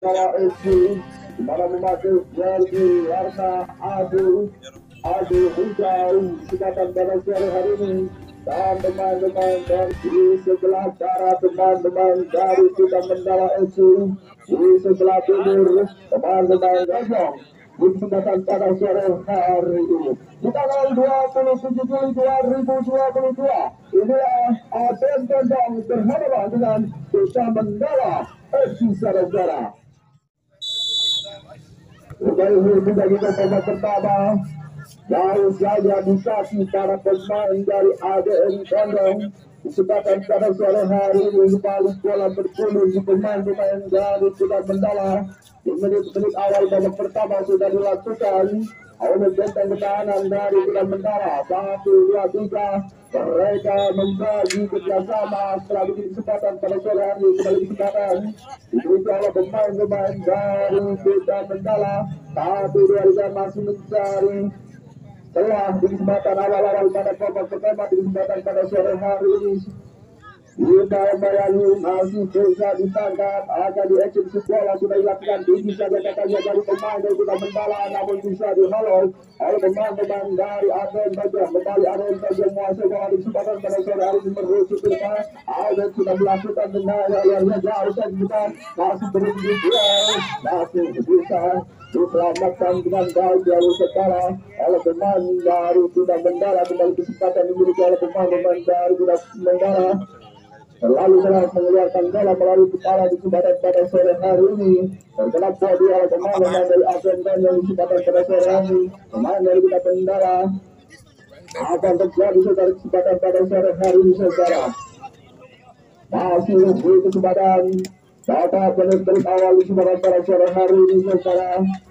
Esi mana memakai jersey warna abu hijau kesempatan pada sore hari ini dan teman-teman dari sebelah barat teman-teman dari kita Mandala Esi di sebelah timur teman-teman Gajah di kesempatan pada sore hari ini di tanggal 27 Juli 2022 inilah aden tendang berhadapan dengan kita Mandala Esi saudara. Ini menjadi babak pertama jauh saja disasi para pemain dari ADN Bandung disebabkan pada sore hari ini kembali bola bergulir di pemain-pemain dari Sudan Mandala di menit-menit awal babak pertama sudah dilakukan oleh benteng pertahanan dari Sudan Mandala 1, 2, 3 mereka membagi kerjasama setelah bikin kesempatan pada sore hari kembali kesempatan diberikan oleh pemain-pemain dari Sudan Mandala 1, 2, 3 masih mencari telah di kesempatan awal-awal pada babak pertama di kesempatan pada sore hari ini kita bayangin masih bisa ditangkap akan dieksekusi bola sudah dilakukan tinggi saja katanya dari pemain dari kita Mandala namun bisa dihalau oleh pemain-pemain dari ADN Bajang kembali ADN Bajang menguasai bola di kesempatan pada sore hari ini merujuk ke depan ADN sudah melakukan tendangan yang jauh dan bukan masih berhenti masih bisa diselamatkan dengan baik jalur kepala oleh pemain dari kita Mandala kembali kesempatan dimiliki oleh pemain-pemain dari kita Mandala terlalu keras mengeluarkan bola melalui kepala di kesempatan pada sore hari ini terkena bodi oleh pemain dari ADN yang di kesempatan pada sore hari pemain dari kita Mandala akan terjadi saudara kesempatan pada sore hari ini saudara masih di kesempatan dapat menit awal di kesempatan pada sore hari ini saudara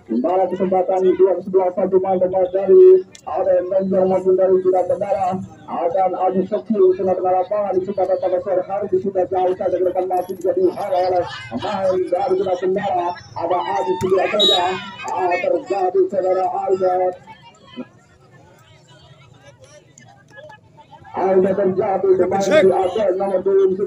di mana kesempatan itu yang sebelah satu pemain dari ADN Bajang maupun dari Sudan Mandala akan adu sekil tengah-tengah lapangan di kesempatan pada sore hari ini sudah jauh saja ke depan masih bisa dihalau oleh pemain dari Sudan Mandala ada adu sebelah saja terjadi saudara Albert ada terjadi pemain di ADN nomor 11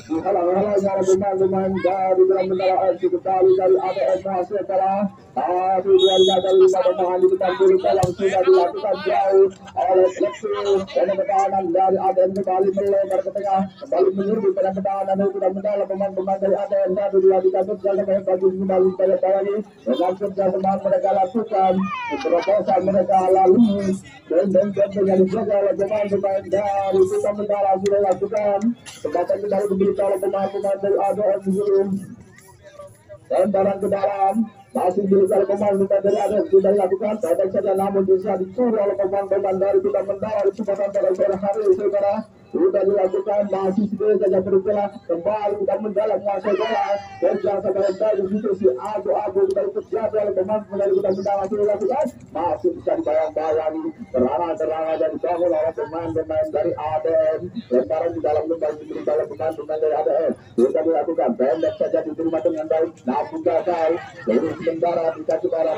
dihalang-halangnya oleh pemain-pemain dari Sudan Mandala FC kembali dari ADN masih kalah tapi dua dari 5 pemain di depan bulu yang sudah dilakukan jauh oleh Flexi dan pertahanan dari ADN kembali melebar ke tengah kembali menyerbu pada pertahanan dari Sudan Mandala pemain-pemain dari ADN baru dilakukan berjalan bagus kembali pada lagi dengan kerjasama mereka lakukan terobosan mereka lalui dan yang dijaga oleh pemain-pemain dari Sudan Mandala sudah lakukan kesempatan kembali diberikan oleh pemain-pemain dari ADN sebelum tembakan ke dalam masih diberikan pemain-pemain dari ADN sudah dilakukan pendek saja namun bisa dicuri oleh pemain-pemain dari Sudan Mandala di kesempatan pada sore hari saudara sudah dilakukan masih sedikit saja bergerak kembali Sudan Mandala menguasai bola berjasa pada di situ si Abu kembali terjadi oleh pemain dari Sudan Mandala sudah dilakukan masih bisa dibayang-bayangi terang-terang dan dibangun oleh pemain-pemain dari ADN lemparan di dalam lubang diberikan oleh pemain-pemain dari ADN sudah dilakukan pendek saja diterima dengan baik namun gagal dari sementara dikasih barat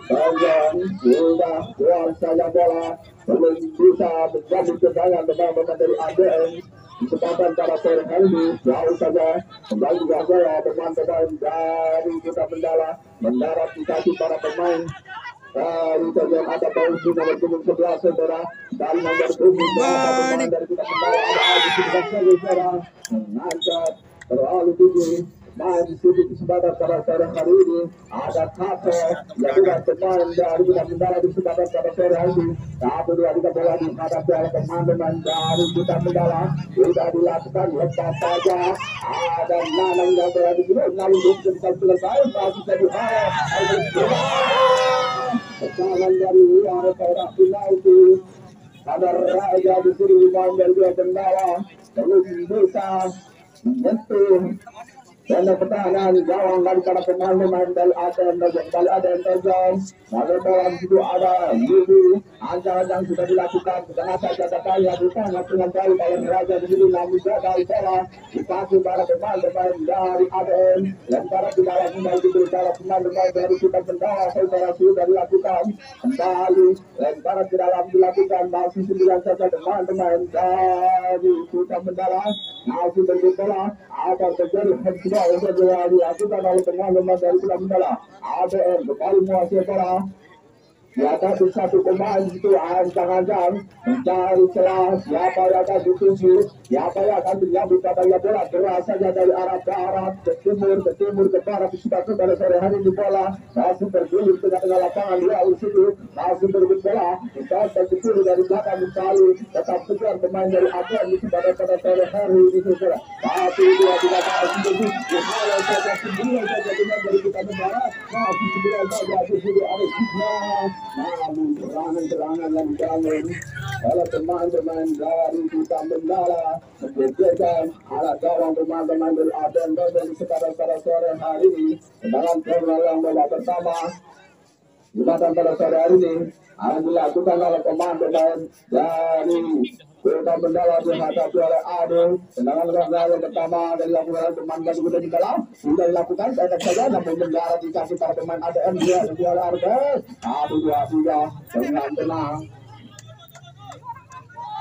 dan sudah keluar saja bola belum bisa menjadi tendangan pemain-pemain dari ADN kesempatan pada sore hari ini jauh saja kembali juga ya teman-teman dari kita mendarat dikasih para pemain dari bagian ada Pausi nomor 11 saudara dari nomor 7 pemain dari kita Mandala ada di sebelah saudara mengangkat terlalu tinggi main di sini kesempatan pada sore hari ini ada Kato yang juga pemain dari kita Mandala di kesempatan pada sore hari ini satu dua tiga bola dihadapi oleh pemain dari kita Mandala sudah dilakukan lepas saja ada Nanang yang berada di sini lalu selesai masih jadi kesalahan dari luar kotak penalti ada Raja di sini pemain dari kita Mandala belum bisa menyentuh dan pertahanan gawang dari para pemain dari ADN kembali ADN Bajang pada bola di situ ada Yudi ancaman yang sudah dilakukan dengan saja katanya bukan dengan baik oleh Raja di sini namun gagal bola dikasih para pemain dari ADN lemparan di dalam kembali diberikan pemain dari kita Mandala saudara sudah dilakukan kembali lemparan di dalam dilakukan masih 9 saja pemain dari kita Mandala masih berbola akan terjadi Sudah segera dilakukan oleh teman-teman dari Kuda Mandala. ADM kembali menguasai bola. Di atas satu pemain itu ancang-ancang mencari celah siapa yang akan dituju, siapa yang akan menyambut katanya bola keras saja dari arah ke arah ke timur ke barat. Sudah pada sore hari di bola masih bergulir tengah-tengah lapangan dia situ masih berebut bola kita terkecil dari belakang sekali tetap kejar pemain dari ATM itu pada sore hari itu saja. Tapi dia tidak tahu sendiri kalau saja sendiri saja dengan dari kita negara masih sendiri saja sendiri ada namun serangan-serangan yang dibangun oleh pemain-pemain dari Kuda Mandala menjadikan alat gawang pemain-pemain dari ATM dan pada sore hari ini dalam permainan babak pertama jembatan pada sore hari ini akan dilakukan oleh pemain-pemain dari Kuda Mandala dihadapi oleh Ado. Tendangan yang pertama dari lakukan oleh pemain dari Kuda Mandala sudah dilakukan saya saja namun mendarat dikasih para pemain ATM dia oleh Arbes. Ado 2-3 dengan tenang.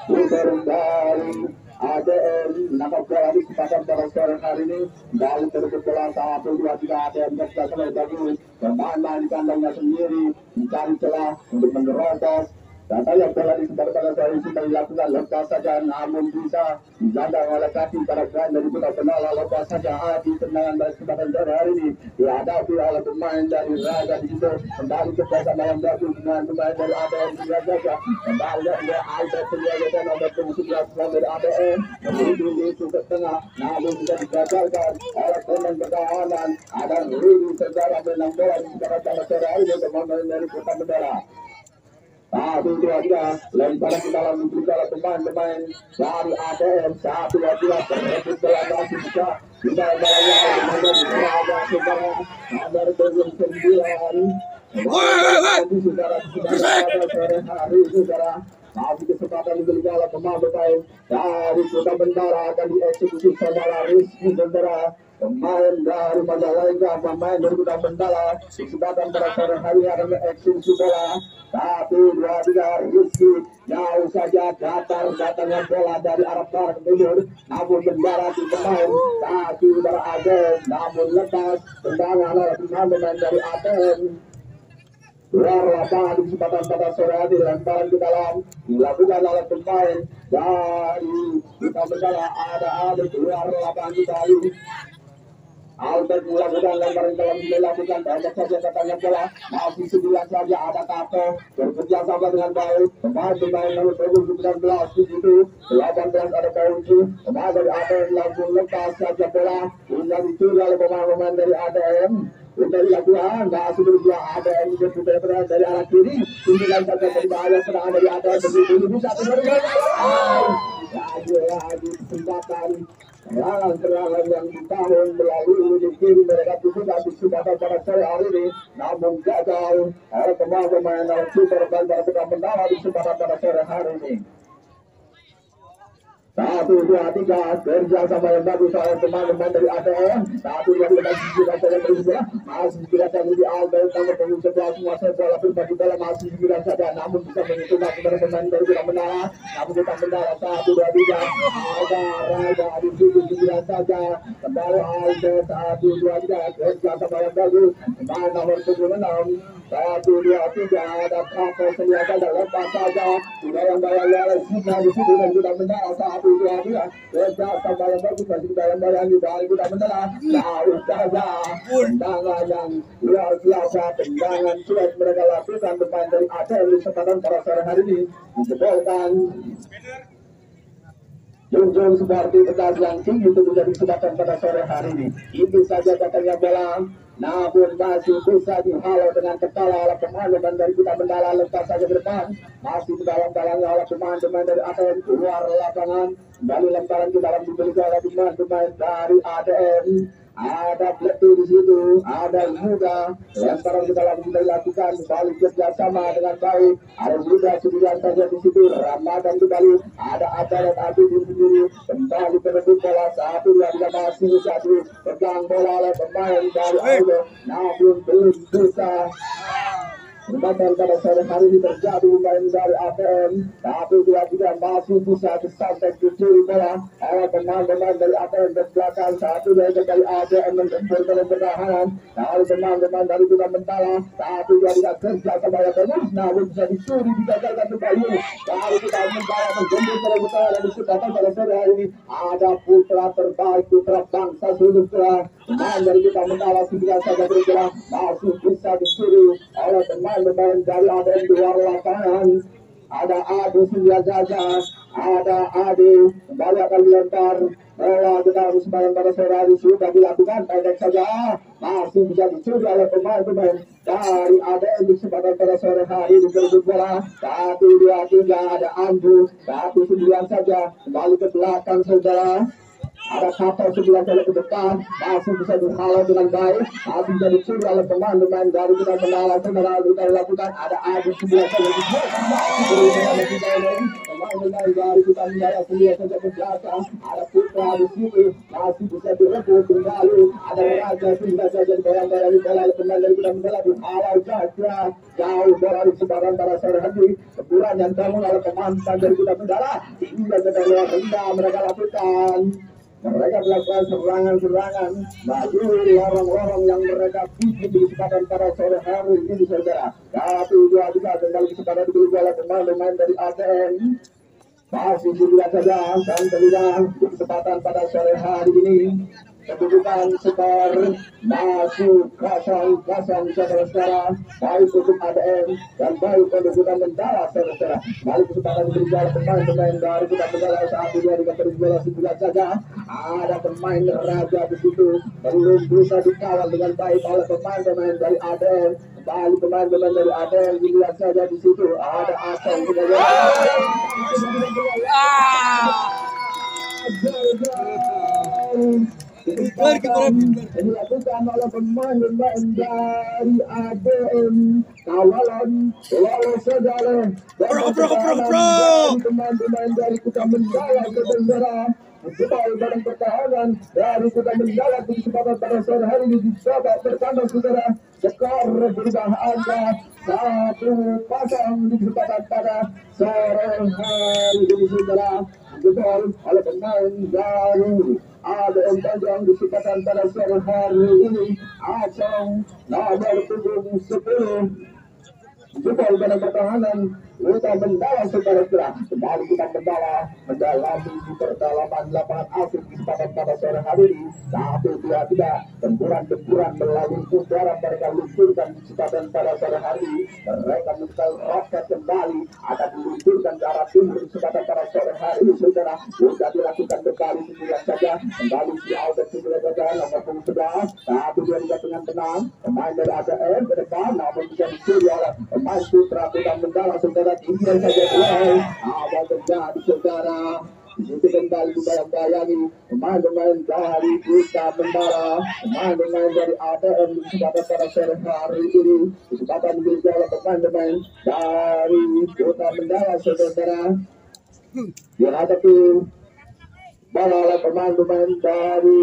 Putar dari ATM menangkap bola di kesempatan pada sore hari ini dari terbit bola 1-2-3 ATM sudah selesai bagus bermain di kandangnya sendiri mencari celah untuk menerobos. Katanya bola di sebelah pada sore sudah dilakukan lepas saja namun bisa dijandang oleh kaki para pemain dari Kuda Mandala lepas saja di tendangan dari kesempatan sore hari ini dihadapi oleh pemain dari Raga di situ kembali ke pasar yang bagus dengan pemain dari ATM juga saja kembali dari Albert Senjaga dan nomor 11 dari ATM menuju ke tengah namun sudah digagalkan oleh pemain pertahanan ada Rudi Senjaga menang bola di sebelah pada sore hari ini pemain dari Kuda Mandala. Satu dua tiga lemparan ke dalam pemain-pemain dari ATM 1-2 berebut bola masih bisa tidak bola ada saudara belum 9 sore hari saudara masih kesempatan diberikan oleh pemain dari Kuda Mandala akan dieksekusi saudara Rizky saudara pemain dari Majalengka pemain dari Kuda Mandala kesempatan pada sore hari akan mengeksekusi bola 1-2-3 Rizky jauh saja datangnya bola dari arah barat ke timur namun mendarat di pemain kaki dari ATM namun lepas tendangan oleh pemain dari ATM luar lapangan di kesempatan pada sore hari lemparan ke dalam dilakukan oleh pemain dari Kuda Mandala ada keluar lapangan kembali Albert melakukan lemparan dalam dilakukan banyak saja katanya bola masih 9 saja ada Kato bekerja sama dengan baik pemain nomor 19 di situ 18 ada Pauci pemain dari ATM langsung lepas saja bola hingga dicuri oleh pemain dari ATM dari lakukan masih berdua ATM berputar dari arah kiri tinggal saja berbahaya serangan dari ATM begitu bisa lagi kesempatan serangan yang ditahun melalui di kiri mereka sudah disebutkan pada sore hari ini namun gagal oleh pemain super pada Kuda Mandala di kesempatan pada sore hari ini 1-2-3 kerja sama yang bagus oleh teman-teman dari ATM 1-2-3 sudah saja berusaha masih tidak di Albert nomor 11 menguasai bola berbagi bola masih 9 saja namun bisa menyentuh kepada pemain dari Kuda Mandala namun Kuda Mandala 1-2-3 ada Raga di situ 9 saja kembali Albert 1-2-3 kerja sama yang bagus pemain nomor 76 1-2-3 ada Kato senjata dan lepas saja sudah yang bayang-bayang sudah di situ dan Kuda Mandala 1-2-3 kerja sama yang bagus masih bayang-bayang di balik Kuda Mandala jauh saja tendangan yang luar biasa tendangan sudah mereka lakukan pemain dari ATM di kesempatan pada sore hari ini dijebolkan Junjung seperti tegas yang tinggi itu menjadi kesempatan pada sore hari ini itu saja katanya bola namun masih bisa dihalau dengan kepala oleh pemain dari Kuda Mandala lepas saja ke depan masih di dalam-dalamnya oleh pemain dari ATM keluar lapangan kembali lemparan ke dalam diberikan oleh pemain dari ATM ada Bletu di situ ada Muda lemparan ke dalam dilakukan kembali kerjasama dengan baik ada Muda 9 saja di situ Ramadan kembali ada Abarat Adi di sendiri kembali berebut bola 1-2 masih satu pegang bola oleh pemain dari Aldo namun belum bisa Kesempatan pada sore hari ini terjadi main dari ATM, tapi dia tidak masih bisa sampai ke kiri bola. Oleh pemain-pemain dari ATM ke belakang, satu dari ATM menggempur dalam pertahanan. Lalu pemain-pemain dari juga mentala, tapi dia tidak kerja kembali terus, namun bisa dicuri digagalkan kembali. Lalu kita mentala menggempur dalam pertahanan dan kesempatan pada sore hari ini ada putra terbaik, putra bangsa Sumatera. Pemain dari kita mentala sudah saja bergerak, masih bisa dicuri oleh pemain-pemain dari ATM di luar lapangan. Ada Adi Sundiajaja, ada Adi kembali akan dilempar bola kita kesempatan pada sore hari sudah dilakukan pendek saja, masih bisa dicuri oleh pemain-pemain dari ATM di kesempatan pada sore hari di berebut bola. Tapi dia tinggal ada Andrew, tapi 9 saja kembali ke belakang saudara. Ada kapal 9 kali ke depan, masih bisa dihalau dengan baik, masih bisa dicuri oleh pemain-pemain dari kita menala saudara. Kita lakukan ada Adi 9 kali ke depan, pemain-pemain dari kita menala 9 saja ke belakang. Ada Putra di situ, masih bisa direbut kembali. Ada Raja 9 saja dibayang-bayang di bola oleh pemain dari kita menala, dihalau saja jauh bola di sebaran pada sore hari. Keburan yang bangun oleh pemain dari kita menala, hingga ke dalam rendah mereka lakukan. Mereka melakukan serangan-serangan maju lorong-lorong yang mereka bikin di kesempatan pada sore hari ini saudara. Tapi dua juga kembali kesempatan diberi oleh pemain-pemain dari ATM. Masih dilihat saja dan terlihat di kesempatan pada sore hari ini. Kedudukan skor masih 0-0 saudara-saudara, baik untuk ATM dan baik kedudukan mentala saudara-saudara. Balik kesempatan diberi oleh pemain-pemain dari kita mentala saat ini dengan bola 9 saja. Ada pemain Raja di situ belum bisa dikawal dengan baik oleh pemain-pemain dari ATM. Balik pemain-pemain dari ATM dilihat saja di situ ada Aseng dilakukan oleh pemain-pemain dari ATM. Kawalan lolos saudara pemain-pemain dari kita mendalam saudara. Kembali dalam pertahanan dari kita mendalam di kesempatan pada sore hari ini dicoba bertambah saudara. Skor berubah angka 1-0 di kesempatan pada sore hari ini saudara. Betul oleh pemain dari ATM Tanjung di kesempatan pada sore hari ini. Acong nomor 10 Jepang dalam pertahanan kita mendalam saudara-saudara. Kembali kita mendalami di kedalaman lapangan asing di kesempatan pada sore hari ini. Tapi tidak tempuran-tempuran melalui udara mereka luncurkan di kesempatan pada sore hari ini. Mereka minta roket kembali akan diluncurkan ke arah timur di kesempatan pada sore hari ini saudara. Sudah dilakukan kembali sebulan saja. Kembali di Albert sebulan saja nomor 11. Tapi dia tidak dengan tenang. Pemain dari ATM ke depan namun bisa dicuri oleh pemain Putra Putra Mendalam saudara. Tinggal saja pulang. Apa terjadi saudara? Itu kembali dibayang-bayangi pemain-pemain dari kita Mendalam, pemain-pemain dari ATM di kesempatan pada sore hari ini. Kesempatan dimiliki oleh pemain-pemain dari kita Mendalam saudara. Dihadapi bola oleh pemain-pemain dari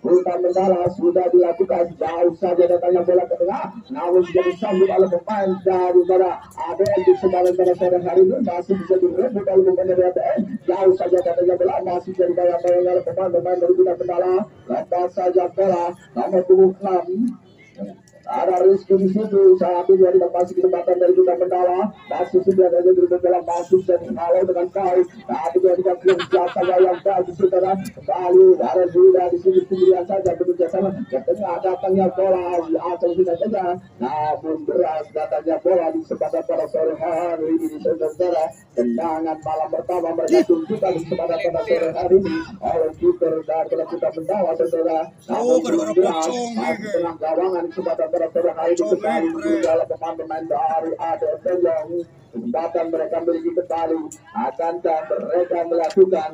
Kita Mendalam sudah dilakukan jauh saja datangnya bola ke tengah, namun sudah disambut oleh pemain dari mana ATM di sebaran pada sore hari ini masih bisa direbut oleh pemain dari ATM. Jauh saja datangnya bola masih jadi bayang-bayang oleh pemain dari Kita Mendalam. Lepas saja bola nomor 26. Ada Rizky di situ saat ini dari masih kesempatan dari Kita Mendalam masih sudah ada di dalam masuk dan kalau dengan baik tapi dia tidak biasa yang bagus saudara. Kembali ada sudah di sini sendirian saja bekerja sama katanya datangnya bola atau tidak saja namun beras datangnya bola di kesempatan pada sore hari ini saudara. Tendangan malam pertama mereka tunjukkan di kesempatan pada sore hari ini oleh kiper dari Kita Mendalam saudara. Namun beras masih tengah gawangan kesempatan pada sore hari ini kembali dalam pemain-pemain dari ATM Tanjung. Kesempatan mereka memiliki kembali akankah mereka melakukan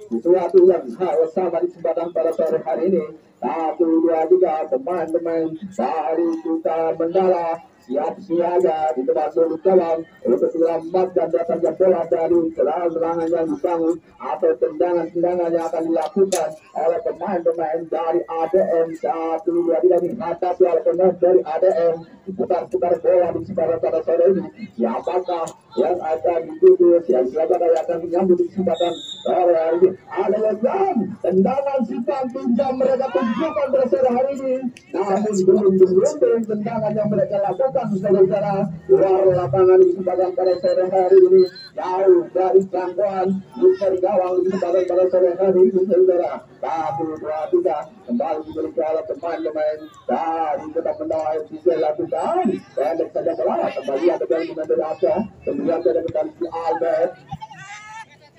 sesuatu yang hal sama di kesempatan pada sore hari ini. 1, 2, 3 pemain-pemain dari Kita Mendalam siap siaga di depan dulu dalam untuk selamatkan datangnya bola dari serangan yang dibangun atau tendangan-tendangan yang akan dilakukan oleh pemain-pemain dari ADM. 1-2 tidak dihadapi oleh pemain dari ADM, diputar-putar bola di sekitar pada sore ini. Siapakah yang akan dituju, siapa yang akan menyambut kesempatan sore hari ini? Ada yang tendangan simpang pinjam mereka tunjukkan pada sore hari ini, namun belum beruntung tendangan yang mereka lakukan saudara luar lapangan di kesempatan pada sore hari ini, jauh dari jangkauan luar gawang di kesempatan pada sore hari ini saudara. 1-2-3 kembali diberikan oleh pemain-pemain dari tetap mendawa FCC lakukan pendek saja bola kembali ada dari Mendoza, kemudian ada dari Albert.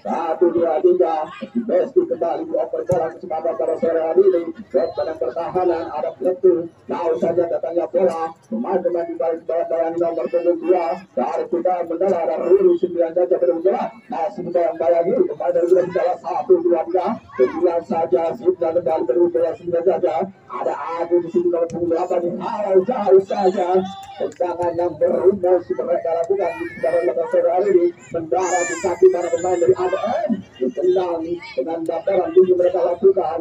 1-2-3 Besti kembali dioper bola kesempatan pada sore hari ini. Dalam pertahanan ada Kletu, jauh saja datangnya bola, pemain-pemain di balik bawah nomor 2 dari kita Mendoza ada Ruri 9 saja berbola masih yang bayangi kepada dari salah 1-2-3 kemudian saja sudah kembali berbola 9 saja ada Abu di sini nomor 8 jauh saja tendangan yang berumus mereka lakukan di sekitar sore hari ini mendarat di kaki para pemain dari ADM ditendang dengan dataran tinggi mereka lakukan.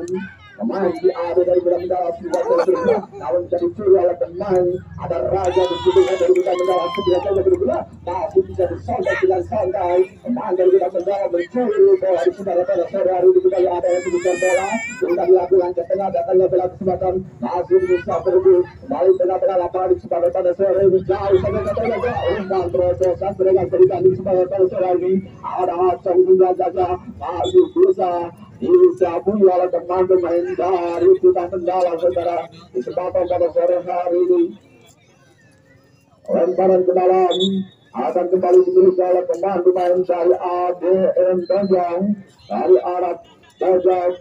Pemain di AD dari Mendoza sudah bergerak, namun bisa dicuri oleh pemain. Ada Raja di situ dari Mendoza sudah bergerak, masih bisa disontek dengan santai. Pemain dari Mendoza mencuri bola di sekitar pada sore hari ini juga ada yang mengejar bola. Sudah dilakukan ke tengah, datangnya bola kesempatan masih bisa pergi kembali tengah-tengah lapangan di sekitar pada sore ini jauh saja katanya umpan terobosan mereka berikan di sekitar pada sore ini. Ada Hasan juga saja masih bisa dicabut oleh pemain-pemain dari kita Mendoza saudara di kesempatan pada sore hari ini. Lemparan ke dalam akan kembali dimiliki oleh pemain-pemain dari ADM Tanjung dari arah pojok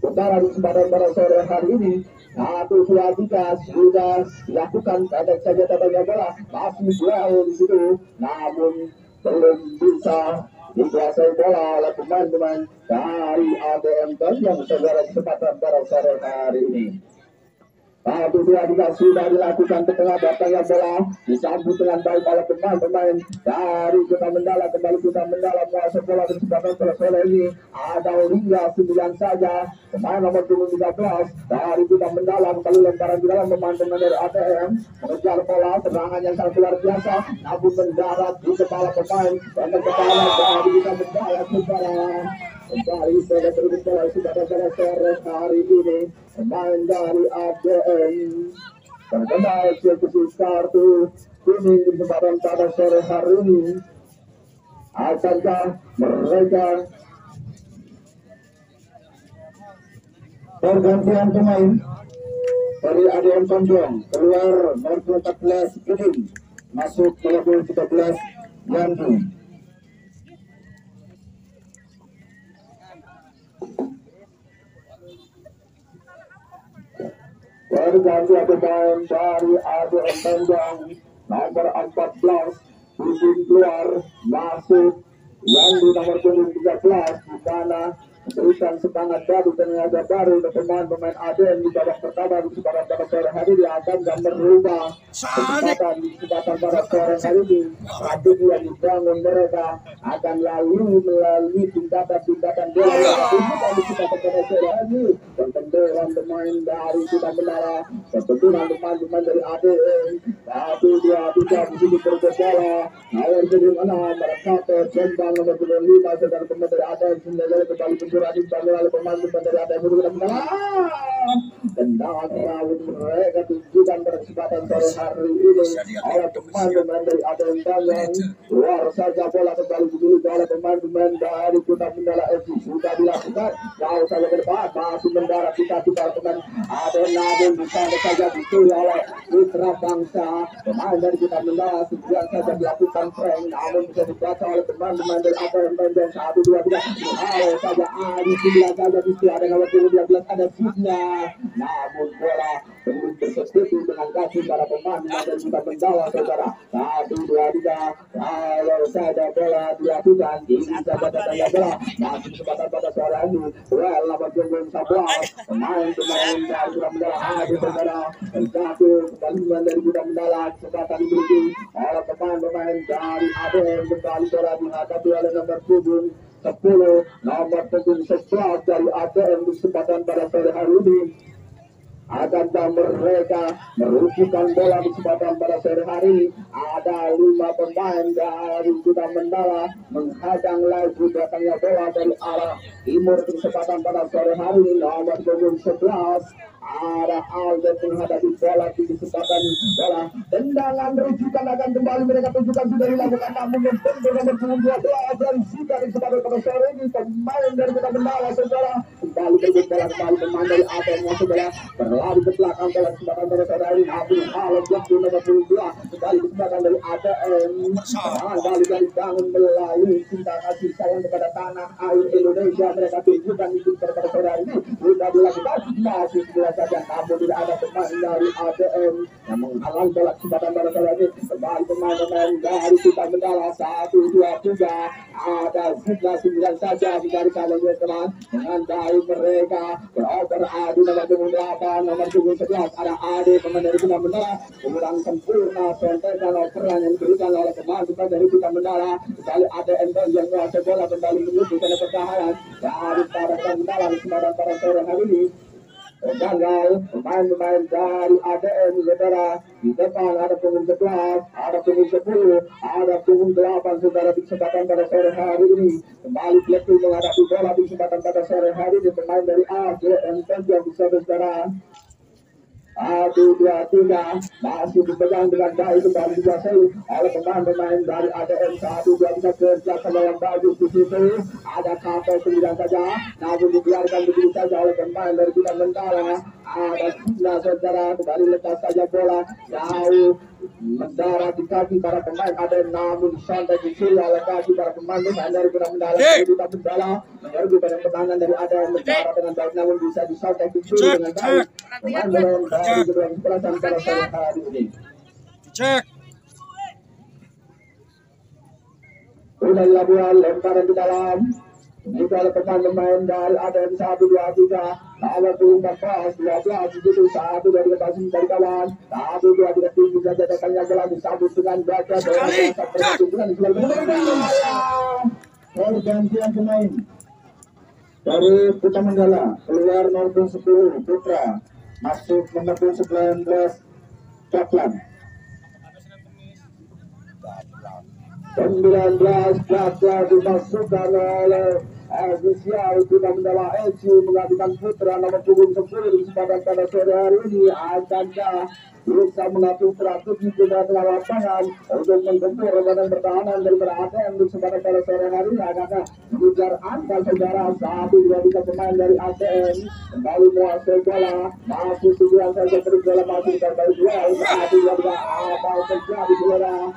utara di kesempatan pada sore hari ini. 1-2-3 sudah dilakukan pendek saja tatanya bola masih jauh di situ, namun belum bisa dikuasai bola oleh pemain-pemain dari ADM Tanjung saudara kesempatan pada sore hari ini. 1-2-3 sudah dilakukan ke tengah, datangnya bola disambut dengan baik oleh pemain-pemain dari kita Mendoza. Kembali kita Mendoza menguasai bola di kesempatan pada sore ini. Ada Olinga 9 saja pemain nomor 13 dari kita Mendoza kembali lemparan di dalam pemain-pemain dari ADM mengejar bola, serangan yang sangat luar biasa namun mendarat di kepala pemain dan kepala dari kita Mendoza saudara. Kembali pada terbuka sudah pada sore hari ini pemain dari ADM terkena eksekusi kartu kuning di kesempatan pada sore hari ini. Akankah mereka pergantian pemain dari ADM Tanjung? Keluar nomor 14 kuning, masuk nomor 13 Yandu. Berganti pemain dari ADM Tanjung nomor 14 kuning keluar, masuk Yandu nomor 13 di sana berikan semangat baru tenaga baru untuk pemain-pemain ADM di babak pertama di kesempatan pada sore hari ini akan dan merubah kesempatan di kesempatan pada sore hari ini. Strategi yang dibangun mereka akan melalui tingkatan-tingkatan bola yang di kesempatan pada sore hari ini. Pertempuran pemain dari kita Mendoza, pertempuran pemain-pemain dari ADM. 1-2-3 di sini berbola. Nomor 6 mereka tersembang nomor 5 saudara pemain dari ADM sendiri kembali bergerak oleh pemain-pemain dari ADM tendangan rawit mereka tunjukkan pada kesempatan sore hari ini oleh pemain-pemain dari ADM Tanjung. Luar saja bola kembali dimiliki oleh pemain-pemain dari kita Mendoza FC. Sudah dilakukan jauh saja ke depan masih mendarat di kaki para pemain ADM, namun bisa saja dicuri oleh Putra Bangsa. Pemain dari kita Mendoza sekian saja dilakukan prank namun bisa dibaca oleh pemain-pemain dari ADM Tanjung. 1-2-3 jauh saja Adi sebelah saja bisa ada nomor 12 ada Sidna, namun bola belum tersetuju dengan kaki para pemain dan kita mendawa saudara. 1, 2, 3 kalau saja bola dilakukan ini saja katanya bola masih kesempatan pada sore ini. Well nomor 11 pemain dari Budak Mendala Adi saudara satu kembalian dari Budak Mendala kesempatan dimiliki oleh pemain dari ADM kembali bola dihadapi oleh nomor 10 nomor 11 dari ADM di kesempatan pada sore hari ini. Akankah mereka merujukan bola di kesempatan pada sore hari ini? Ada 5 pemain dari Budak Mendala menghadang laju datangnya bola dari arah timur di kesempatan pada sore hari ini. Nomor 11 ada Albert menghadapi bola di kesempatan bola tendangan rujukan akan kembali mereka tunjukkan sudah dilakukan, namun yang tentu nomor 12 dari Sika di kesempatan pada sore ini pemain dari Budak Mendala saudara kembali berbut bola kembali pemain dari ATM saudara berlari ke belakang bola kesempatan pada sore ini. Abu Halal waktu nomor 22 kembali kesempatan dari ATM kembali dari bangun melalui cinta kasih sayang kepada tanah air Indonesia mereka tunjukkan itu pada sore hari ini sudah dilakukan masih saja, namun tidak ada pemain dari ADM yang menghalang bola kesempatan pada sore ini. Kembali pemain-pemain dari Budak Mendala 1, 2, 3 ada 9 saja dari kalian teman menandai mereka beradu nomor 28 nomor 11 ada Ade pemain dari Budak Mendala kurang sempurna sentekan operan yang diberikan oleh pemain dari Budak Mendala. Kembali ADM yang menguasai bola kembali menuju ke pertahanan dari para Mendala di kesempatan pada sore hari ini. Gagal pemain-pemain dari ADM saudara di depan ada punggung 11 ada punggung 10 ada punggung 8 saudara di kesempatan pada sore hari ini. Kembali Blackpool menghadapi bola di kesempatan pada sore hari ini pemain dari ADM yang bisa saudara 1, 2, 3 masih dipegang dengan baik kembali dikuasai oleh pemain-pemain dari ADM 1, 2, 3 kerja dalam baju di situ ada kapal 9 saja namun dibiarkan begitu saja oleh pemain dari Budak Mendala. Ada 9 saudara kembali lepas saja bola jauh mendarat di kaki para pemain ADM namun santai dicuri oleh kaki para pemain dari Budak Mendala. Budak Mendala menyerbu pada pertahanan dari ADM mendarat dengan baik namun bisa disantai dicuri dengan baik pemain dari kedua kesempatan pada sore hari ini. Cek. Udah dilakukan lemparan di dalam. Ini kalau pemain-pemain dari ADM 1, 2, 3 nomor 14, 12 itu 1 dari lepas dari kawan 1, 2, 3 tinggi saja datangnya bola disambut dengan baca pergantian pemain dari Budak Mendala keluar nomor 10 Putra masuk nomor 19 Kaplan 19 Kaplan dimasukkan oleh ofisial Budak Mendala FC menggantikan Putra nomor 10 di kesempatan pada sore hari ini. Akankah bisa mengatur strategi di tengah lapangan untuk menggempur badan pertahanan dari ATM di kesempatan pada sore hari ini? Akankah mengejar angka saudara 1, 2, 3 pemain dari ATM kembali menguasai bola masih 9 saja terus bola masih terbaik 2 1, 2, 3 apa yang terjadi saudara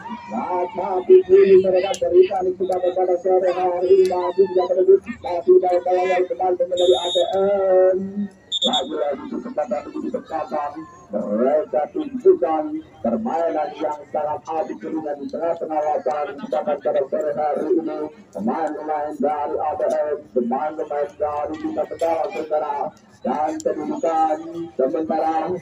tapi ini mereka berikan di kesempatan pada sore hari ini masih tidak terbit masih dari kawan kembali dari ATM lagi-lagi kesempatan mereka tunjukkan permainan yang sangat adil di tengah-tengah lapangan kesempatan pada sore hari ini. Pemain-pemain dari ATM, pemain-pemain dari Budak Mendala saudara dan kedudukan sementara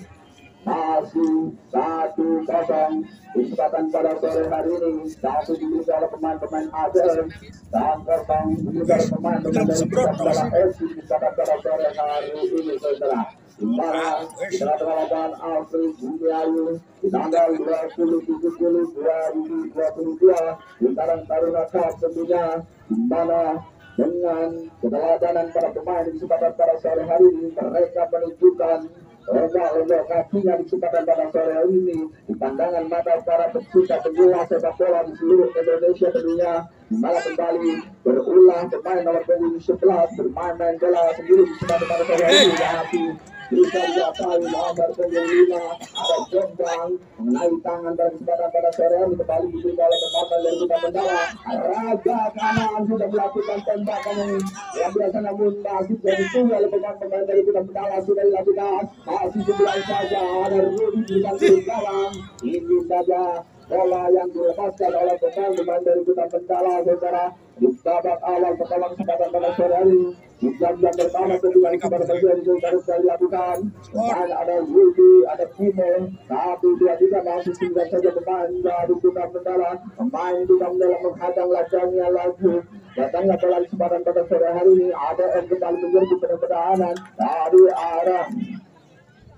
masih 1-0 kesempatan pada sore hari ini. 1 dimiliki oleh pemain-pemain ATM dan 0 dimiliki oleh pemain-pemain dari Budak Mendala FC kesempatan pada sore hari ini saudara. Dimana di tengah-tengah lapangan Alfred Bumiayu di tanggal 20/70/2022 Lingkaran Taruna Cup tentunya dimana dengan keteladanan para pemain di kesempatan pada sore hari ini mereka menunjukkan lomba kakinya di kesempatan pada sore hari ini di pandangan mata para pecinta bola sepak bola di seluruh Indonesia tentunya malah kembali berulang pemain nomor 11 bermain bola sendiri di kesempatan pada sore hari ini tapi bisa diatai nomor punggung 5 ada Jombang mengenai tangan dan kesempatan pada sore hari kembali diberikan oleh tembakan dari kita Mandala. Raja kanan sudah melakukan tembakan yang biasa namun masih jadi tunggal oleh pemain dari kita Mandala sudah dilakukan masih 9 saja ada Rudi di kiri gawang ini saja bola yang dilepaskan oleh pemain dari kita Mandala saudara di babak awal pertama kesempatan pada sore hari di jam pertama kedua kabar terjadi harus dilakukan dan ada Rudi ada Kimo tapi dia juga masih tinggal saja pemain dari kita Mandala pemain kita Mandala menghadang lajangnya lagi datangnya bola kesempatan pada sore hari ini ada yang kembali menyerbu pertahanan dari arah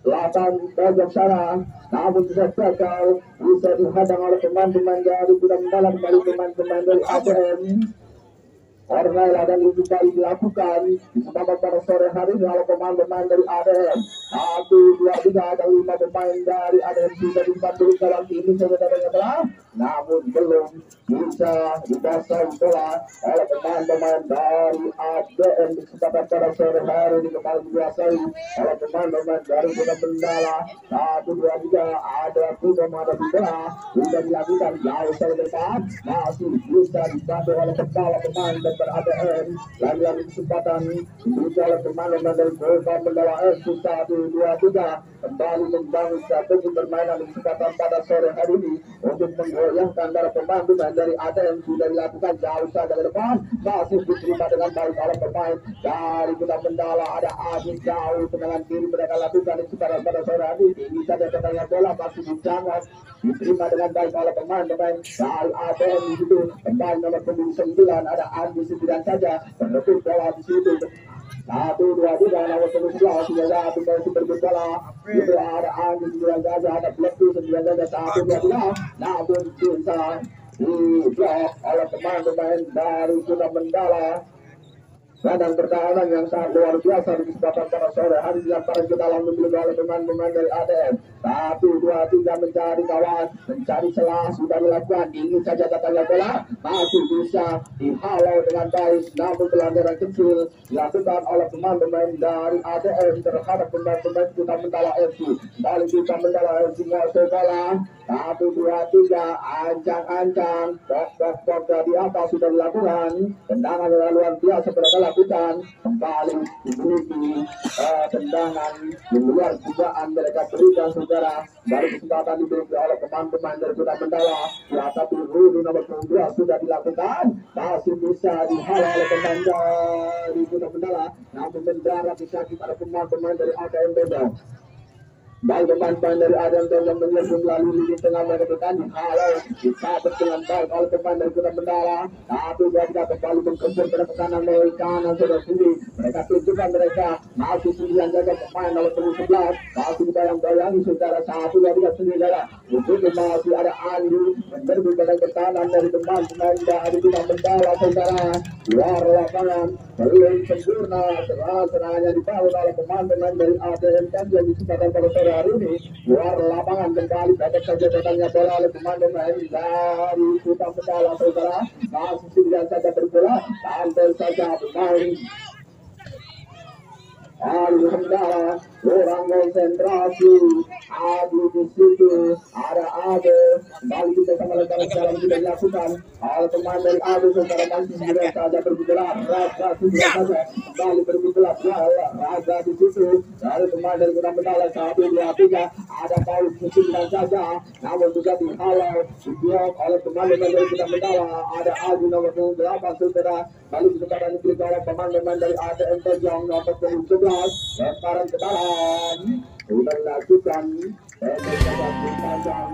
selatan pojok sana namun bisa gagal bisa dihadang oleh pemain-pemain dari kita Mandala kembali pemain-pemain dari ATM Ornel dan kembali dilakukan disebabkan pada sore hari ini oleh pemain-pemain dari ADM 1, 2, 3 ada 5 pemain dari ADM sudah dibantu dalam ini saja datangnya bola namun belum bisa dipasang bola oleh pemain-pemain dari ADM disebabkan pada sore hari ini kembali dikuasai oleh pemain-pemain dari kita Mandala 1, 2, 3 ada sudah menghadapi bola sudah dilakukan jauh dari depan masih bisa dibantu oleh kepala pemain ADM lagi-lagi kesempatan diberikan oleh pemain dari Golkar Mandala FC 1, 2, 3 kembali membangun strategi permainan kesempatan pada sore hari ini untuk menggoyahkan para pemain dari ADM sudah dilakukan jauh saja ke depan masih diterima dengan baik oleh pemain dari kita Mandala ada Adi jauh tendangan kiri mereka lakukan kesempatan pada sore hari ini bisa datangnya bola masih dijangan diterima dengan baik oleh pemain-pemain dari ADM di situ pemain nomor 9 ada Andi 9 saja menutup bola di situ 1, 2, 3 nomor 11 sudah satu masih berbola itu ada Andi 9 saja ada Blektu 9 saja 1, 2, 3 namun bisa diblok oleh pemain-pemain dari kita Mandala Kadang pertahanan yang sangat luar biasa di kesempatan pada sore hari dilakukan kita langsung dibeli oleh pemain-pemain dari ADM 1, 2, 3 mencari kawan mencari celah sudah dilakukan ingin saja datangnya bola masih bisa dihalau dengan baik namun pelanggaran kecil dilakukan oleh pemain-pemain dari ADM terhadap pemain-pemain kita Mandala FC kembali kita Mandala FC menguasai bola 1, 2, 3 ancang-ancang bok di atas sudah dilakukan tendangan yang luar biasa mereka lakukan kembali dimiliki tendangan di luar dugaan mereka berikan saudara dari kesempatan diberi oleh pemain-pemain dari Kota Mandala di atas Rudi nomor 2 sudah dilakukan masih bisa dihalau oleh pemain dari Kota Mandala namun mendarat di kaki para pemain-pemain dari ATM Bedong baik pemain-pemain dari ADM yang menyerbu melalui lini tengah mereka bertanding halau disabet dengan baik oleh pemain dari Kota Mandala tapi mereka kembali mengkembur pada kanan dari kanan sudah sendiri mereka tunjukkan mereka masih 9 jaga pemain nomor 11 masih bayang-bayangi saudara 1, 2, 3 saudara itu masih ada Andi menyerbu pada kanan dari pemain-pemain dari Kota Mandala saudara luar lapangan belum sempurna serangannya dibangun oleh pemain-pemain dari ADM dan yang disebutkan pada sore hari ini luar lapangan kembali dapat saja datangnya bola oleh pemain-pemain dari Kota Mandala saudara masih 9 saja berbola tampil saja pemain Mandala kurang konsentrasi Adi di situ ada Ade kembali kita sama lepas dalam kita dilakukan oleh pemain dari Ade saudara masih 9 saja berbola Raja 9 saja kembali berbola Raja di situ dari pemain dari Kota Mandala 1, 2, 3 ada Paulus 9 saja namun juga dihalau diblok oleh pemain dari Kota Mandala ada Adi nomor 8 saudara kali kesempatan diberikan oleh pemain-pemain dari ADM Tejong nomor 11 lemparan ke dalam sudah dilakukan dan panjang